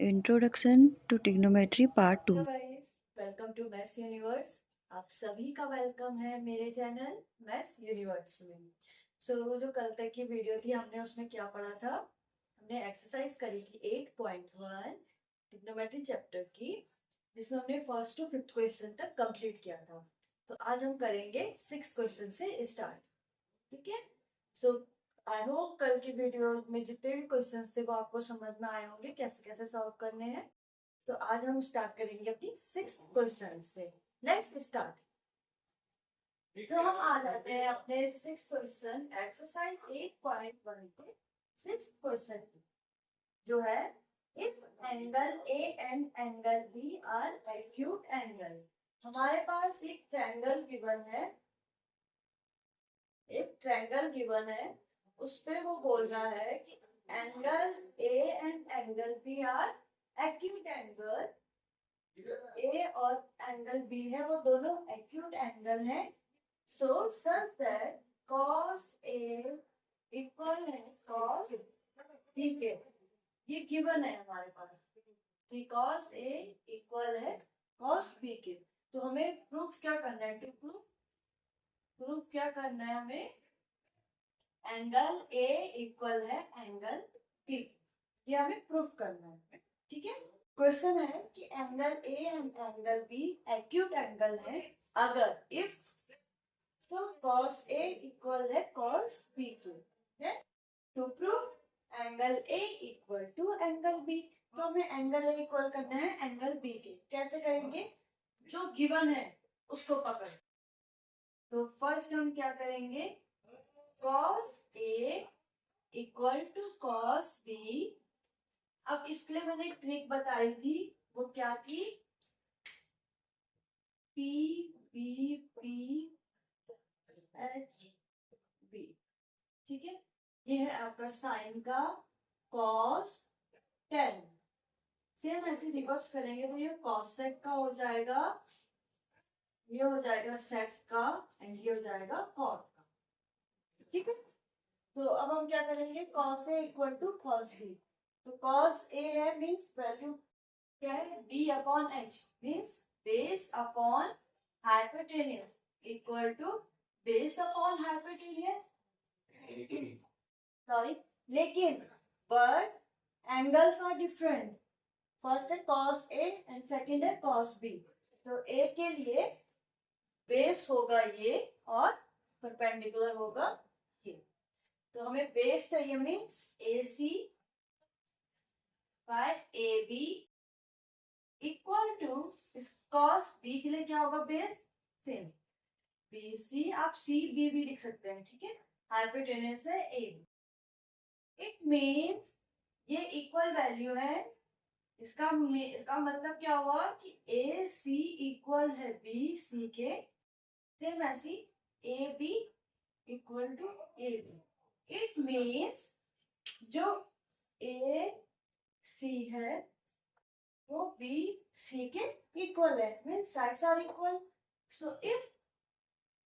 Introduction to trigonometry part 2। Hello guys, welcome to maths universe. आप सभी का welcome है मेरे चैनल मैथ्स यूनिवर्स में। जो कल तक की वीडियो थी हमने उसमें क्या पढ़ा था? हमने एक्सरसाइज करी थी 8.1 ट्रिग्नोमेट्री चैप्टर की, जिसमें हमने फर्स्ट टू फिफ्थ क्वेश्चन तक कंप्लीट किया था। तो आज हम करेंगे सिक्स क्वेश्चन से स्टार्ट। ठीक है। सो आई होप कल की वीडियो में जितने भी क्वेश्चंस थे वो आपको समझ में आए होंगे कैसे कैसे सॉल्व करने हैं। तो आज हम स्टार्ट करेंगे अपनी सिक्स क्वेश्चन से। Let's start. हम आ जाते हैं अपने सिक्स क्वेश्चन एक्सरसाइज 8.1 के सिक्स क्वेश्चन जो है, if angle A and angle B are acute angle. हमारे पास एक ट्रायंगल गिवन है, उस पे वो बोल रहा है कि angle A and angle B are acute angle. A और एंगल बी है वो दोनों एक्यूट एंगल है। So such that cos A equal है cos बी के। ये गिवन है हमारे पास कि cos ए इक्वल है cos बी के। तो हमें प्रूफ क्या करना है? प्रूफ क्या करना है हमें? एंगल ए इक्वल है एंगल बी, ये हमें प्रूफ करना है। ठीक है। क्वेश्चन है कि angle A and angle B acute angle है अगर इफ cos ए इक्वल है cos बी के। To prove angle A equal to angle B, तो हमें एंगल ए इक्वल करना है एंगल बी के। कैसे करेंगे? जो गिवन है उसको पकड़। तो फर्स्ट हम क्या करेंगे? cos A equal to cos B. अब इसके लिए मैंने एक ट्रिक बताई थी, वो क्या थी? P B P H B. ठीक है। ये है आपका साइन का cos 10। सेम ऐसे रिवर्स करेंगे तो ये cosec का हो जाएगा, ये हो जाएगा sec का, एंड ये हो जाएगा cot का। ठीक है। तो अब हम क्या करेंगे? cos a equal to cos b। तो cos a है मीन्स वैल्यू क्या है? b upon h means base upon hypotenuse equal to base upon hypotenuse. Sorry, लेकिन but angles are different. First है cos A एंड सेकंड है cos B। तो A के लिए बेस होगा ये और परपेंडिकुलर होगा ये। तो हमें बेस चाहिए means AC by AB equal to cos B के लिए क्या होगा? बेस सेम BC, आप CB भी लिख सकते हैं। ठीक है। हाइपोटेन्यूज है AB। इट मीन्स ये इक्वल वैल्यू है। इसका मतलब क्या हुआ कि ए सी इक्वल है बी सी के। सेम ऐसी A B equal to A B. It means जो ए सी है वो बी सी के इक्वल है, means sides are equal. So if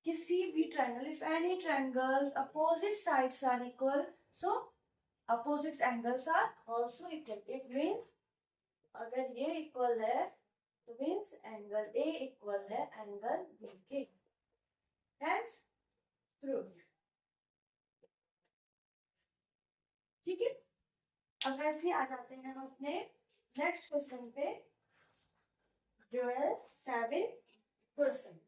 किसी भी triangle, if any triangles opposite sides are equal, so opposite angles are also equal. It means अगर ये equal है तो मीन्स एंगल ए इक्वल है एंगल बी के। Hence proof. ठीक है। अब ऐसे आ जाते हैं हम अपने नेक्स्ट क्वेश्चन पे, जो है 7 क्वेश्चन।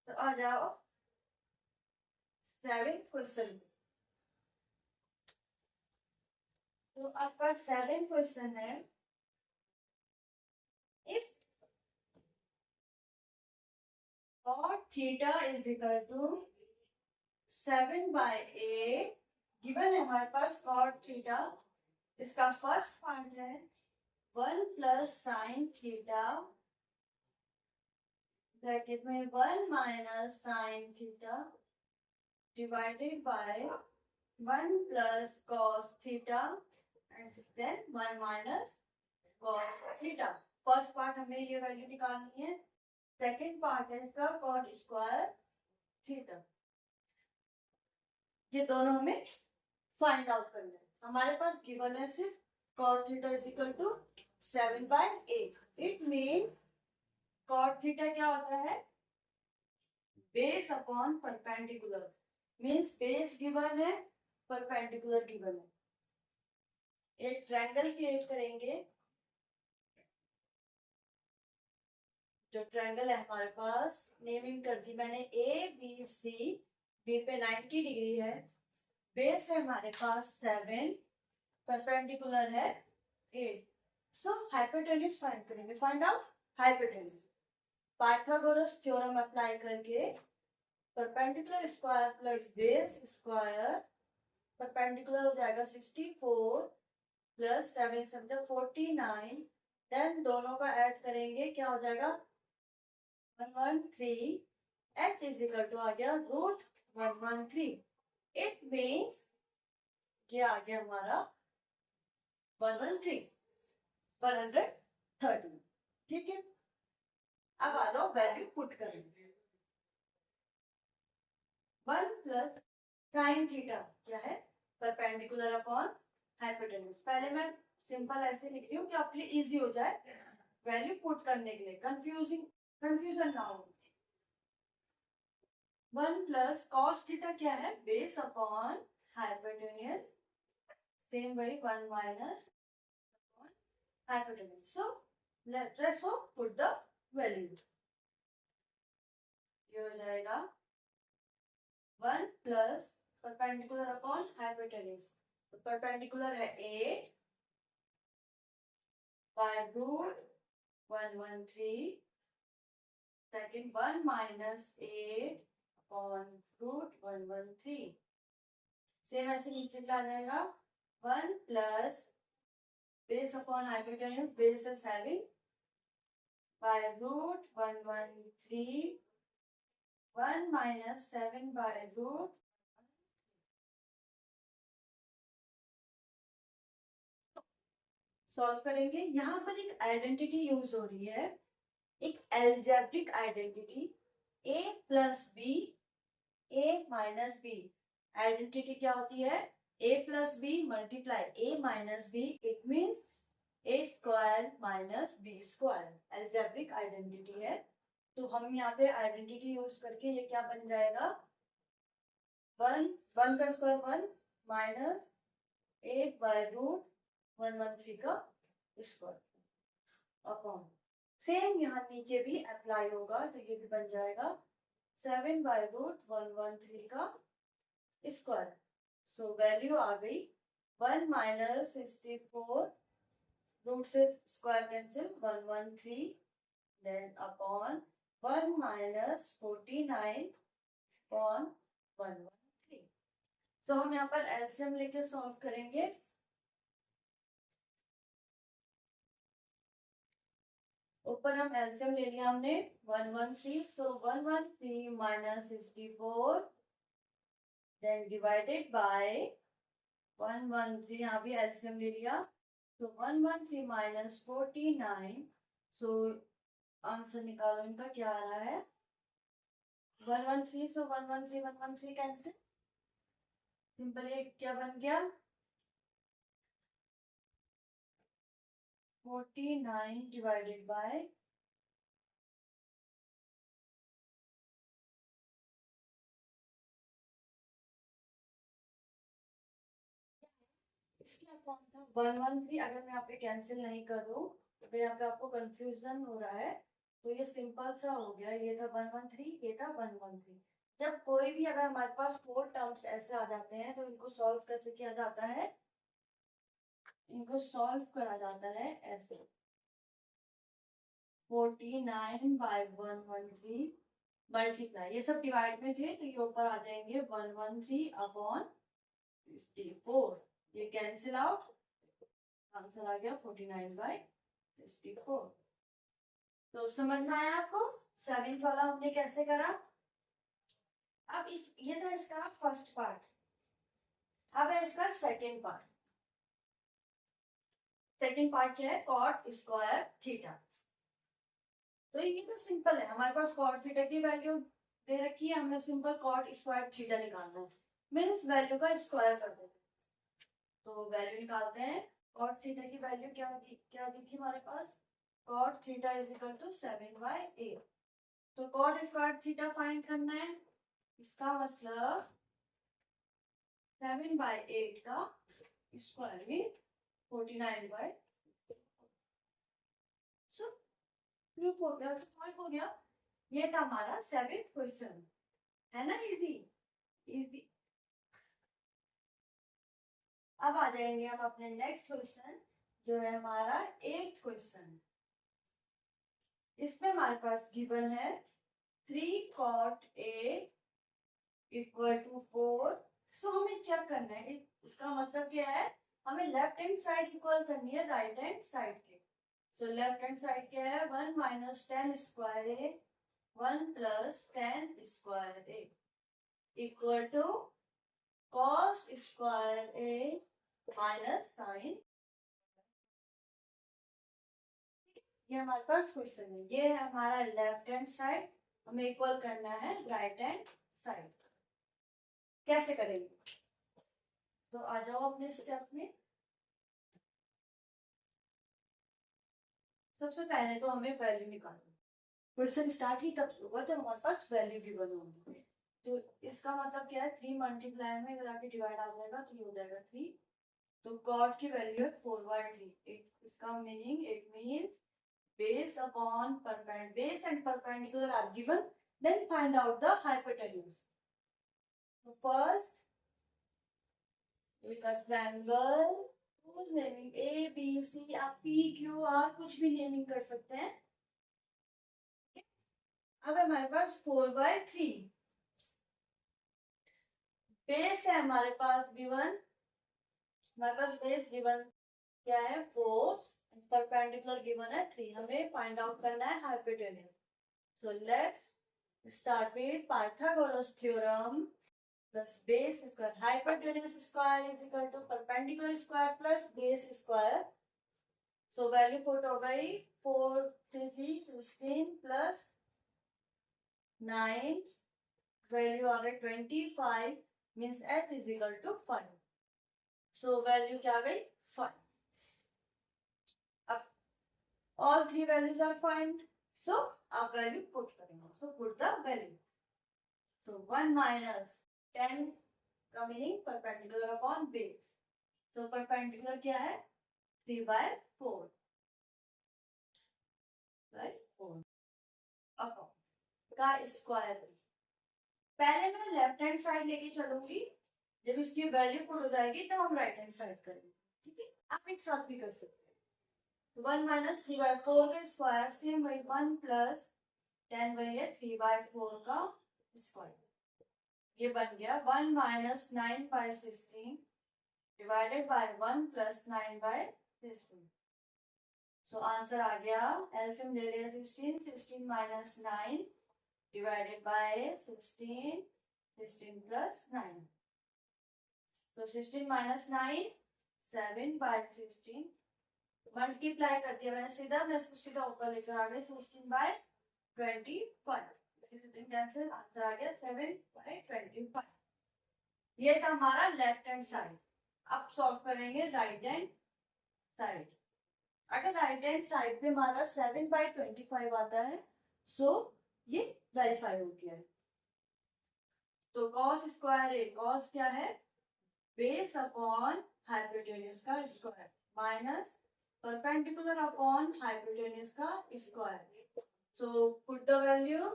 तो आ जाओ 7 क्वेश्चन। तो आपका 7 क्वेश्चन है, if cot theta is equal to 7/8। Given है हमारे पास cot थीटा। इसका फर्स्ट पार्ट है 1 प्लस साइन थीटा ब्रैकेट में 1 minus sine theta divided by 1 plus cos theta and then 1 minus cos theta. First part हमें ये value निकालनी है। सेकंड पार्ट है इसका कॉट स्क्वायर थीटा। ये दोनों हमें फाइंड आउट करना है। हमारे पास गिवन है सिर्फ cot theta is equal to 7/8. It means cot theta क्या होता है? Base upon perpendicular. Means base given है, परपेंडिकुलर गिवन है. एक ट्रायंगल क्रिएट करेंगे. जो ट्रायंगल है हमारे पास, नेमिंग कर दी मैंने ए बी सी. बी पे 90 डिग्री है, बेस है हमारे पास 7, परपेंडिकुलर है 8. सो हाइपोटेन्यूज फाइंड करेंगे. Find out hypotenuse. Pythagoras theorem apply करके perpendicular square plus base square, perpendicular हो जाएगा 64 प्लस 7 7 49. देन दोनों का ऐड करेंगे, क्या हो जाएगा? 113. h इज इक्वल टू आ गया रूट 113. इट मीन्स ये आ गया हमारा 113 113. ठीक है. अब आ जाओ वैल्यू पुट करेंगे. 1 प्लस साइन थीटा क्या है? Perpendicular upon hypotenuse. पहले मैं सिंपल ऐसे लिख रही हूँ कि आपके लिए इजी हो जाए वैल्यू पुट करने के लिए, कंफ्यूजन ना हो. 1 प्लस कॉस थीटा क्या है? Base upon hypotenuse. सेम वही 1 minus hypotenuse. So let's put the values. ये हो जाएगा 1 plus perpendicular upon hypotenuse. Perpendicular है 8 by root 113. Second 1 minus 8 upon root 113. Same ऐसे नीचे आ जाएगा 1 plus base upon hypotenuse. Base है 7 by root 113. 1 minus 7 by root. Solve करेंगे. यहाँ पर एक आइडेंटिटी यूज हो रही है, एक algebraic identity. a plus B, a minus B. Identity क्या होती है? a plus B multiply a minus B. It means a square minus B square. Algebraic identity है. तो हम यहाँ पे आइडेंटिटी यूज करके ये क्या बन जाएगा? 1 का स्क्वायर 1 माइनस 8 बाय रूट 113 का स्क्वायर अपॉन. सेम यहाँ नीचे भी अप्लाई होगा, तो ये भी बन जाएगा 7 बाय रूट 113 का स्क्वायर. सो वैल्यू आ गई 1 माइनस 64. रूट से square cancel 113. Then upon 1 minus 49 upon 113. तो हम यहाँ पर एलसीएम लेके सॉल्व करेंगे. ऊपर हम एलसीएम ले लिया हमने 113. तो 113 माइनस 64 देन डिवाइडेड बाय 113. यहाँ भी एलसीएम ले लिया. तो 113 माइनस 49. सो आंसर निकालो इनका, क्या आ रहा है? 113. सो 113 कैंसिल. सिंपली क्या बन गया? 49 डिवाइडेड बाय कौन था? 113. अगर मैं यहाँ पे कैंसिल नहीं करूँ तो फिर यहाँ पे आपको कंफ्यूजन हो रहा है. तो ये सिंपल सा हो गया. ये था 113, ये था 113. जब कोई भी अगर हमारे पास 4 टर्म्स ऐसे आ जाते हैं तो इनको सॉल्व कैसे किया जाता है? इनको सॉल्व करा जाता है ऐसे. 49 बाय 113 मल्टीप्लाई. ये सब डिवाइड में थे तो ये ऊपर आ जाएंगे 113 अपॉन 64. ये कैंसिल आउट. आंसर आ गया 49 बाय 64. तो समझ में आया आपको? 7th वाला हमने कैसे करा? अब ये था इसका फर्स्ट पार्ट. अब है इसका सेकंड पार्ट. सेकंड पार्ट क्या है? Cot square theta. तो ये तो सिंपल है. हमारे पास कॉट थीटा की वैल्यू दे रखी है, हमें सिंपल कॉट स्क्वायर थीटा निकालना है. मीन्स वैल्यू का स्क्वायर कर देते हैं. तो वैल्यू निकालते हैं कॉट थीटा की वैल्यू क्या दी थी हमारे पास? Cot theta is equal to 7/8। तो कॉट स्क्वायर थीटा फाइंड करना है। इसका मतलब 7/8 का स्क्वायर भी 49/। सो प्रूफ हो गया, सॉल्व हो गया। ये था हमारा 7th क्वेश्चन, है ना? Easy easy. अब आ जाएंगे हम अपने नेक्स्ट क्वेश्चन, जो है हमारा 8th क्वेश्चन। इसमें हमारे पास गिवन है 3 cot A इक्वल टू 4। सो हमें चेक करना है, उसका मतलब क्या है? हमें लेफ्ट हैंड साइड इक्वल करनी है राइट हैंड साइड के। सो लेफ्ट हैंड साइड क्या है? 1 minus 10 square A 1 plus 10 square A equal to cos square A minus sine. ये हमारे पास क्वेश्चन है। ये है हमारा लेफ्ट हैंड साइड, हमें इक्वल करना है राइट हैंड साइड। कैसे करेंगे? तो आ जाओ अपने स्टेप में। सबसे पहले तो हमें वैल्यू निकालनी। क्वेश्चन स्टार्ट ही तब होगा जब हमारे पास वैल्यू गिवन होगी। तो इसका मतलब क्या है? 3 मल्टीप्लाई में अगर आके डिवाइड आ जाएगा तो ये हो जाएगा 3। तो कॉट की वैल्यू है 4/3। इसका meaning it means base upon perpendicular, base and perpendicular are given, then find out the hypotenuse. So first with a triangle whose naming A B C, आप P Q R कुछ भी naming कर सकते हैं। अब हमारे पास 4/3 बेस है हमारे पास गिवन। हमारे पास बेस गिवन क्या है? 4, परपेंडिकुलर गिवन है 3। हमें फाइंड आउट करना है hypotenuse. So let's start with Pythagoras theorem plus base square. Hypotenuse square is equal to perpendicular square plus base square. So value put हो गई 4 3 3 16 plus 9 value आ गई 25 means h is equal to 5. So value क्या आ गई? 5. अब all three values are find. So आप value put करेंगे. So put the value. So 1 minus 10 का meaning perpendicular upon base. So perpendicular क्या है? 3/4 right 4 अपॉन का स्क्वायर। पहले मैं लेफ्ट हैंड साइड लेके चलूंगी, जब इसकी वैल्यू पुट हो जाएगी तब हम राइट हैंड साइड करेंगे। ठीक है, आप एक साथ भी कर सकते हैं। तो 1 माइनस 3/4 का स्क्वायर सेम वही 1 प्लस 10 वही है 3/4 का स्क्वायर। ये बन गया 1 minus 9/16 divided by 1 plus 9/16। So answer आ गया, एलसीएम ले लिया 16 16 माइनस 9 डिवाइडेड बाय 16 16 प्लस 9। तो 16 माइनस 9 7/16 मल्टीप्लाई कर दिया मैंने सीधा, मैं इसको सीधा ऊपर लेकर आ गई 16/25। कैंसिल, आंसर आ गया 7/25। ये था हमारा लेफ्ट हैंड साइड। अब सॉल्व करेंगे राइट हैंड साइड। अगर राइट हैंड साइड पे हमारा 7/25 आता है, सो ये वेरीफाई हो गया है। तो cos स्क्वायर ए, cos क्या है? बेस अपॉन हाइपोटेन्यूज का square minus perpendicular upon hypotenuse का square. So put the value.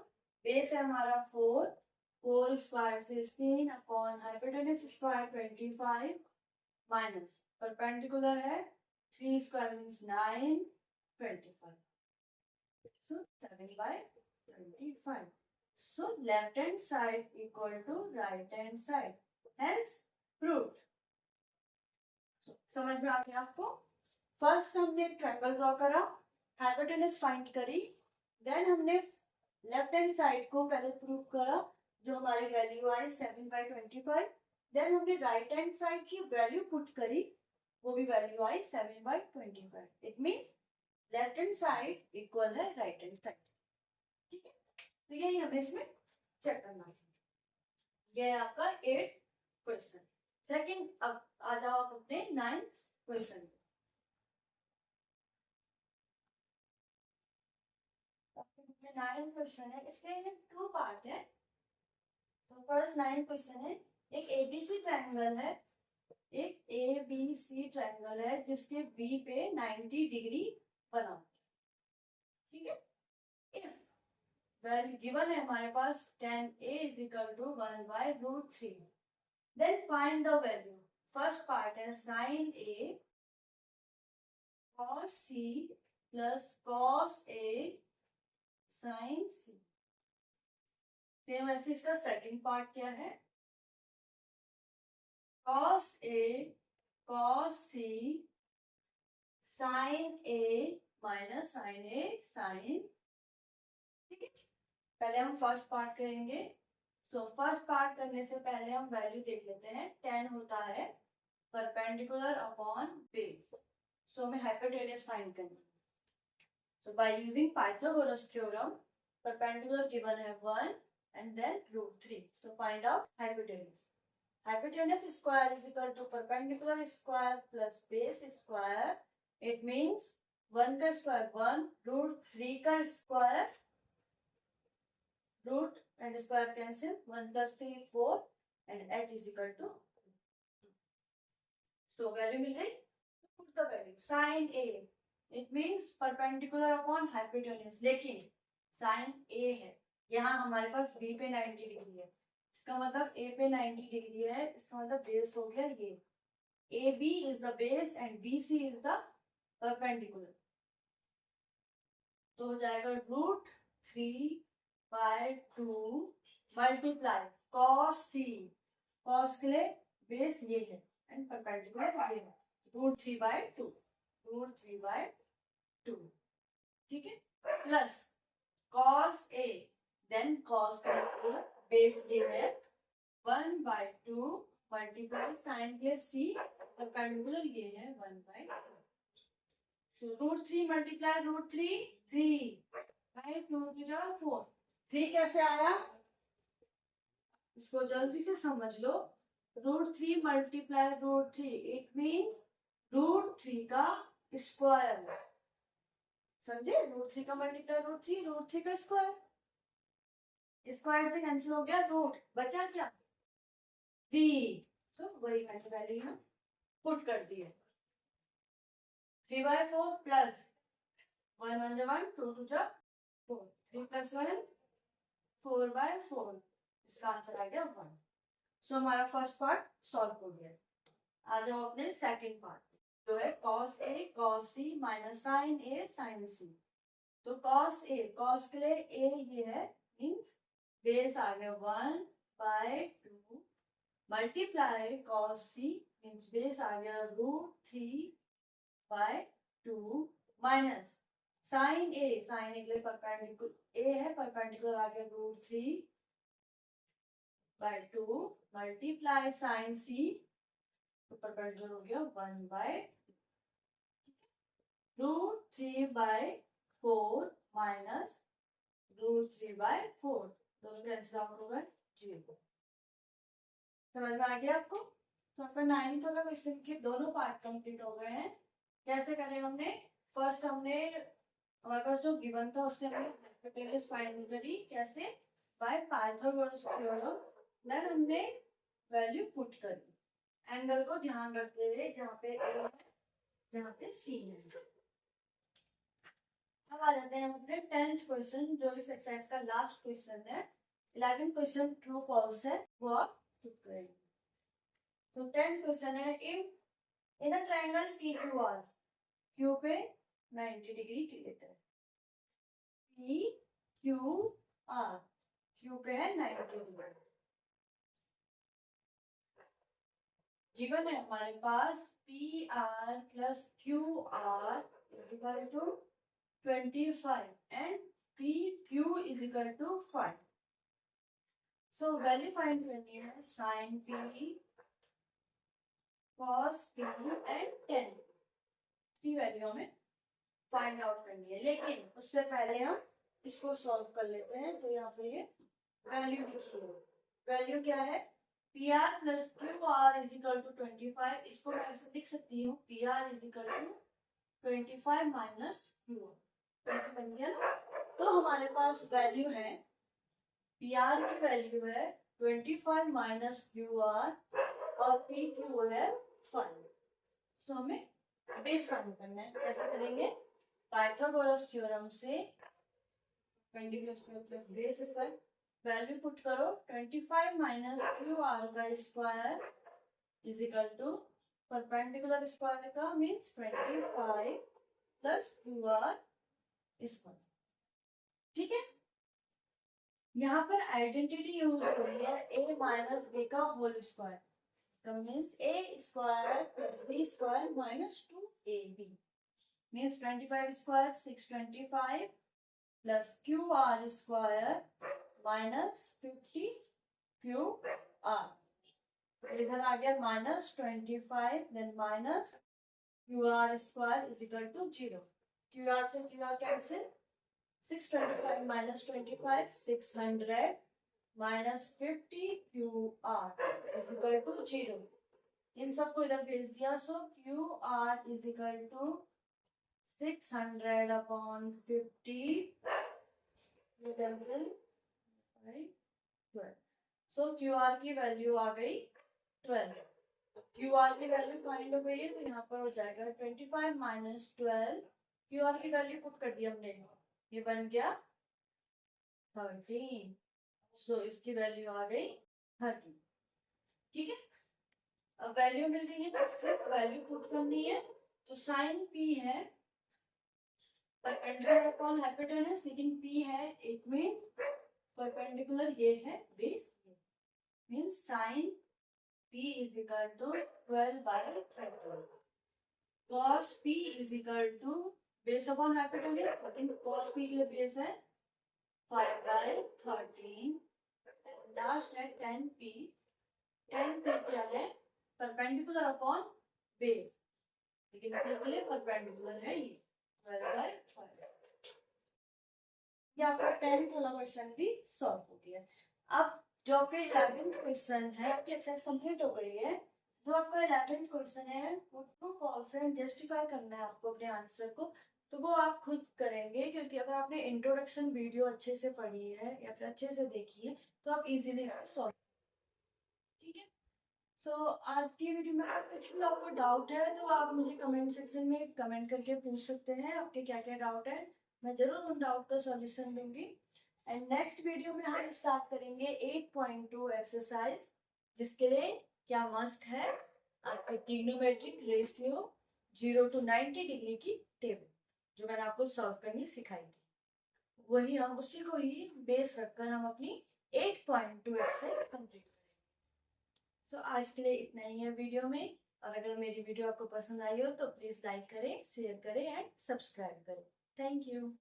Base है हमारा 4 square 16 upon hypotenuse square 25 minus perpendicular है 3 square means 9 25। So 7/25. So left hand side equal to right hand side. Hence proved. So, समझ में आ गया आपको? First हमने triangle draw करा, हाइपोटेन्यूज फाइंड करी, देन हमने लेफ्ट हैंड साइड को पहले प्रूव करा, जो हमारी वैल्यू आई 7/25। देन हमने राइट हैंड साइड की वैल्यू पुट करी, वो भी value I 7/25। It means left hand side equal है राइट हैंड साइड। ठीक है, तो यही हमें इसमें चेक करना है। ये है आपका 8th क्वेश्चन। सेकंड, अब आ जाओ आप अपने 9th क्वेश्चन। में 9 क्वेश्चन है, इसमें 2 पार्ट है। तो फर्स्ट 9 क्वेश्चन है, एक एबीसी ट्रायंगल है, एक एबीसी ट्रायंगल है जिसके बी पे 90 डिग्री बना, ठीक है। इफ वैल्यू गिवन है हमारे पास tan A is equal to 1/√3, then find the value. First part है sin A cos C plus cos A sin C। Same ऐसे इसका सेकंड पार्ट क्या है, cos A cos C sin A minus sin A sin, ठीक है। पहले हम first part करेंगे। सो फर्स्ट पार्ट करने से पहले हम वैल्यू देख लेते हैं। 10 होता है परपेंडिकुलर अपॉन बेस, सो हमें हाइपोटेन्यूज फाइंड करनी है। So by using Pythagoras theorem, perpendicular given है 1 and then √3, so find out hypotenuse. Hypotenuse square is equal to perpendicular square plus base square. It means 1 का स्क्वायर 1, √3 का square, root and square cancel, 1 plus 3 4 and h is equal to, so value मिल गई। Put the value sin A, it means perpendicular upon hypotenuse, लेकिन sin A है, यहाँ हमारे पास B पे 90 degree है, इसका मतलब A पे 90 डिग्री है, इसका मतलब बेस हो गया ये, AB is the base and BC is the perpendicular, तो हो जाएगा √3/2 मल्टीप्लाई cos C, cos के लिए बेस ये है एंड परपेंडिकुलर ये है, √3/2, ठीक है, plus cos A, then cos के लिए बेस ये है 1/2 मल्टीप्लाई साइन के C, परपेंडिकुलर ये है 1/2, so √3 मल्टीप्लाई √3 3/2 की जगह 4, 3 कैसे आया इसको जल्दी से समझ लो। √3 मल्टीप्लाई √3, इट मीन √3 का स्क्वायर, समझे, √3 का मल्टीप्लाई √3 का स्क्वायर, स्क्वायर से कैंसिल हो गया, रूट बचा क्या 3, तो वही वैल्यू यहाँ पुट कर दी है। 3/4 प्लस 1 1 1 2 2 4, 3 + 1 4/4, इसका आंसर आ गया 1। सो हमारा फर्स्ट पार्ट सॉल्व हो गया। आ जाओ अपने सेकंड पार्ट, जो है cos A cos C minus sin A sin C। तो cos A, cos के लिए A ये है, मीन्स बेस आ गया 1/2 multiply cos C, means base आ गया √3/2 minus sin A, sin A के लिए परपेंडिकुलर A है, परपेंडिकुलर आ गया √3/2 मल्टीप्लाई sin C, तो परपेंडिकुलर हो गया 1/√3/4 माइनस √3/4, दोनों कैंसिल आउट होगा 0। समझ में आ गया आपको? तो आपका 9th वाला क्वेश्चन के दोनों पार्ट कंप्लीट हो गए हैं। कैसे करें हमने, फर्स्ट हमने हमारे पास जो गिवन था उससे हमने हाइपोटेन्यूज फाइंड करी, कैसे, बाय पाइथागोरस थ्योरम, देन हमने वैल्यू पुट करी, एंगल को ध्यान रखते हुए, जहाँ पे A है जहाँ पे C है। अब आ जाते हैं अपने 10th क्वेश्चन, जो इस एक्सरसाइज का लास्ट क्वेश्चन है। 11th क्वेश्चन ट्रू फॉल्स है, वो आप पुट करेंगे। तो 10th क्वेश्चन है, इन अ ट्रायंगल PQR, Q पे 90 डिग्री क्रिएट है, PQR, Q पे है 90 डिग्री, गिवन है हमारे पास PR plus QR is equal to 25 and PQ is equal to 5. So value find करनी है sin P, cos P and tan, 3 value हमें find out करनी है, लेकिन उससे पहले हम इसको सॉल्व कर लेते हैं। तो यहाँ पे ये वैल्यू लिखिए, वैल्यू क्या है, PR plus QR is equal to 25, इसको मैं ऐसे लिख सकती हूँ PR is equal to 25 minus QR, बन गया ना। तो हमारे पास वैल्यू है, पी आर की वैल्यू है 25 माइनस क्यू आर और पी क्यू है 5। तो हमें बेस फाइंड करना है। कैसे करेंगे? पाइथागोरस थ्योरम से perpendicular square plus base square, value put करो 25 माइनस क्यू आर का square is equal to perpendicular square का means 25 plus Q R square. ठीक है, यहाँ पर आइडेंटिटी यूज हो रही है ए माइनस बी का होल स्क्वायर, तो means A square plus B square minus 2ab means 25 square 625 plus Q R square minus 50 Q R. इधर आ गया minus 25 then minus Q R square is equal to 0। Q R से Q R cancel, 625 minus 25 600 minus 50 QR is equal to 0। इन सबको इधर भेज दिया, सो QR is equal to 600 upon 50 cancel 12। So QR की value आ गई 12। QR की वैल्यू फाइंड हो गई है, तो यहाँ पर हो जाएगा 25 माइनस 12। QR की वैल्यू पुट कर दी हमने, ये बन गया 13। सो इसकी वैल्यू आ गई 13। ठीक है, अब वैल्यू मिल गई है तो सिर्फ वैल्यू पुट करनी है। तो साइन पी है परपेंडिकुलर अपॉन हाइपोटेनस, लेकिन पी है इट मीन परपेंडिकुलर, ये है base, means sine P is equal to 12/13। Cos P is equal to base upon hypotenuse, लेकिन कॉस पी के लिए बेस है 5/13। लास्ट है 10p। 10p क्या है? परपेंडिकुलर अपॉन बेस, लेकिन p के लिए परपेंडिकुलर है ये 12/5। ये आपका 10th वाला क्वेश्चन भी सॉल्व हो गया। अब जो आपका 11th क्वेश्चन है, आपकी एक्सरसाइज कंप्लीट हो गई है। जो आपका 11th क्वेश्चन है वो ट्रू फॉल्स है, जस्टिफाई करना है आपको अपने आंसर को। तो वो आप खुद करेंगे, क्योंकि अगर आपने इंट्रोडक्शन वीडियो अच्छे से पढ़ी है या फिर अच्छे से देखी है तो आप इजीली इसको सॉल्व। ठीक है, तो आज की वीडियो में अगर कुछ भी आपको डाउट है तो आप मुझे कमेंट सेक्शन में कमेंट करके पूछ सकते हैं आपके क्या क्या डाउट है, मैं जरूर उन डाउट का सॉल्यूशन दूंगी। एंड नेक्स्ट वीडियो में हम स्टार्ट करेंगे 8.2 एक्सरसाइज, जिसके लिए क्या मस्ट है आपके ट्रिग्नोमेट्रिक रेशियो 0 to 90 डिग्री की टेबल, जो मैंने आपको सॉल्व करनी सिखाई थी। वही हम उसी को ही बेस रखकर हम अपनी 8.2 एक्सरसाइज कंप्लीट करेंगे। तो आज के लिए इतना ही है वीडियो में। और अगर मेरी वीडियो आपको पसंद आई हो तो प्लीज लाइक करें, शेयर करें एंड सब्सक्राइब करें। Thank you.